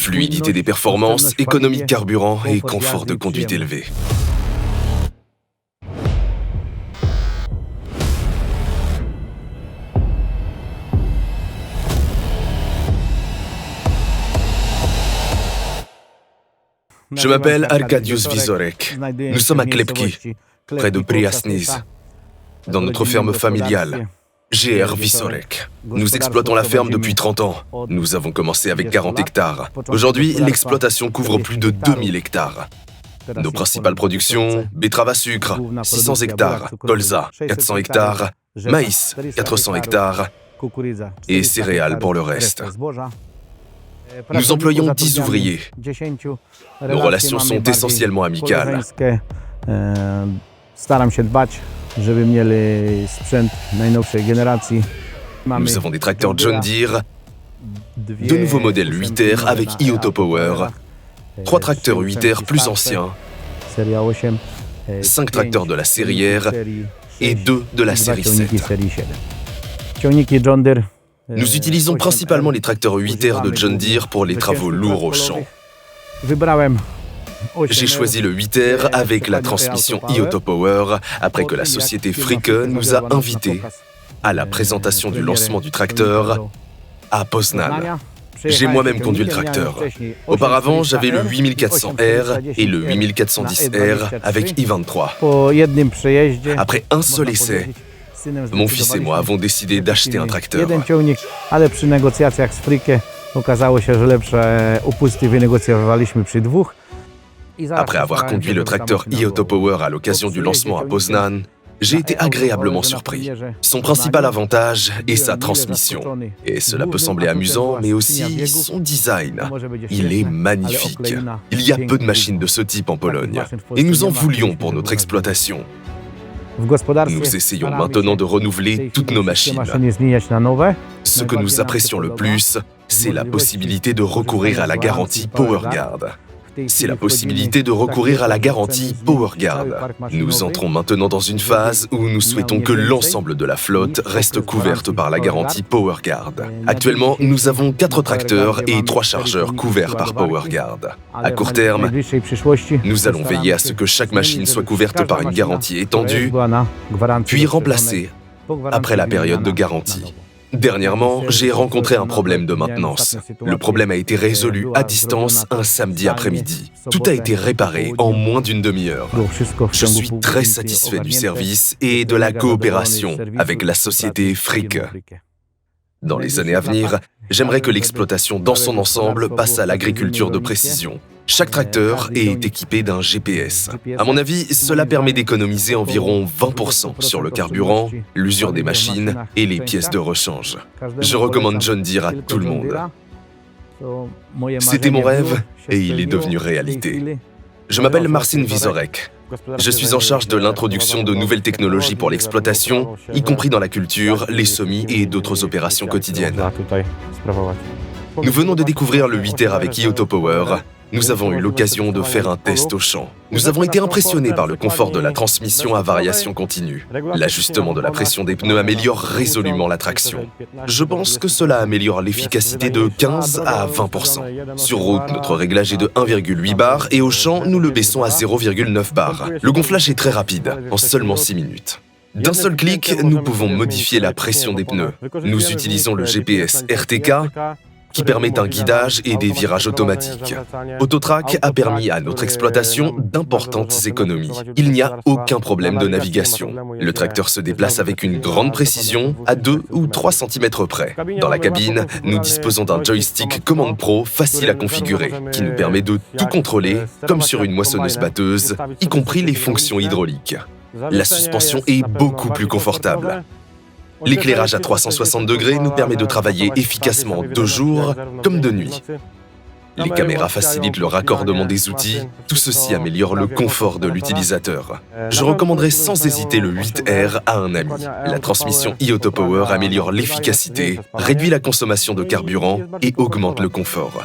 Fluidité des performances, économie de carburant et confort de conduite élevé. Je m'appelle Arkadiusz Wieczorek. Nous sommes à Klepki, près de Priasnice, dans notre ferme familiale, GR Wieczorek. Nous exploitons la ferme depuis 30 ans. Nous avons commencé avec 40 hectares. Aujourd'hui, l'exploitation couvre plus de 2000 hectares. Nos principales productions, betterave à sucre, 600 hectares, colza, 400 hectares, maïs, 400 hectares, et céréales pour le reste. Nous employons 10 ouvriers. Nos relations sont essentiellement amicales. Nous avons des tracteurs John Deere, 2 nouveaux modèles 8R avec Ioto Power, 3 tracteurs 8R plus anciens, 5 tracteurs de la série R et 2 de la série 7. Nous utilisons principalement les tracteurs 8R de John Deere pour les travaux lourds au champ. J'ai choisi le 8R avec la transmission Ioto Power après que la société Fricke nous a invités à la présentation du lancement du tracteur à Poznań. J'ai moi-même conduit le tracteur. Auparavant, j'avais le 8400R et le 8410R avec I23. Après un seul essai, mon fils et moi avons décidé d'acheter un tracteur. Après avoir conduit le tracteur Ioto Power à l'occasion du lancement à Poznań, j'ai été agréablement surpris. Son principal avantage est sa transmission. Et cela peut sembler amusant, mais aussi son design. Il est magnifique. Il y a peu de machines de ce type en Pologne. Et nous en voulions pour notre exploitation. Nous essayons maintenant de renouveler toutes nos machines. Ce que nous apprécions le plus, c'est la possibilité de recourir à la garantie PowerGuard. Nous entrons maintenant dans une phase où nous souhaitons que l'ensemble de la flotte reste couverte par la garantie PowerGuard. Actuellement, nous avons 4 tracteurs et 3 chargeurs couverts par PowerGuard. À court terme, nous allons veiller à ce que chaque machine soit couverte par une garantie étendue, puis remplacée après la période de garantie. Dernièrement, j'ai rencontré un problème de maintenance. Le problème a été résolu à distance un samedi après-midi. Tout a été réparé en moins d'une demi-heure. Je suis très satisfait du service et de la coopération avec la société Fricke. Dans les années à venir, j'aimerais que l'exploitation dans son ensemble passe à l'agriculture de précision. Chaque tracteur est équipé d'un GPS. À mon avis, cela permet d'économiser environ 20% sur le carburant, l'usure des machines et les pièces de rechange. Je recommande John Deere à tout le monde. C'était mon rêve et il est devenu réalité. Je m'appelle Marcin Wieczorek. Je suis en charge de l'introduction de nouvelles technologies pour l'exploitation, y compris dans la culture, les semis et d'autres opérations quotidiennes. Nous venons de découvrir le 8R avec Ioto Power. Nous avons eu l'occasion de faire un test au champ. Nous avons été impressionnés par le confort de la transmission à variation continue. L'ajustement de la pression des pneus améliore résolument la traction. Je pense que cela améliore l'efficacité de 15 à 20%. Sur route, notre réglage est de 1,8 bar et au champ, nous le baissons à 0,9 bar. Le gonflage est très rapide, en seulement 6 minutes. D'un seul clic, nous pouvons modifier la pression des pneus. Nous utilisons le GPS RTK, qui permet un guidage et des virages automatiques. Autotrac a permis à notre exploitation d'importantes économies. Il n'y a aucun problème de navigation. Le tracteur se déplace avec une grande précision, à 2 ou 3 cm près. Dans la cabine, nous disposons d'un joystick Command Pro facile à configurer, qui nous permet de tout contrôler, comme sur une moissonneuse-batteuse, y compris les fonctions hydrauliques. La suspension est beaucoup plus confortable. L'éclairage à 360 degrés nous permet de travailler efficacement de jour comme de nuit. Les caméras facilitent le raccordement des outils, tout ceci améliore le confort de l'utilisateur. Je recommanderais sans hésiter le 8R à un ami. La transmission Ioto Power améliore l'efficacité, réduit la consommation de carburant et augmente le confort.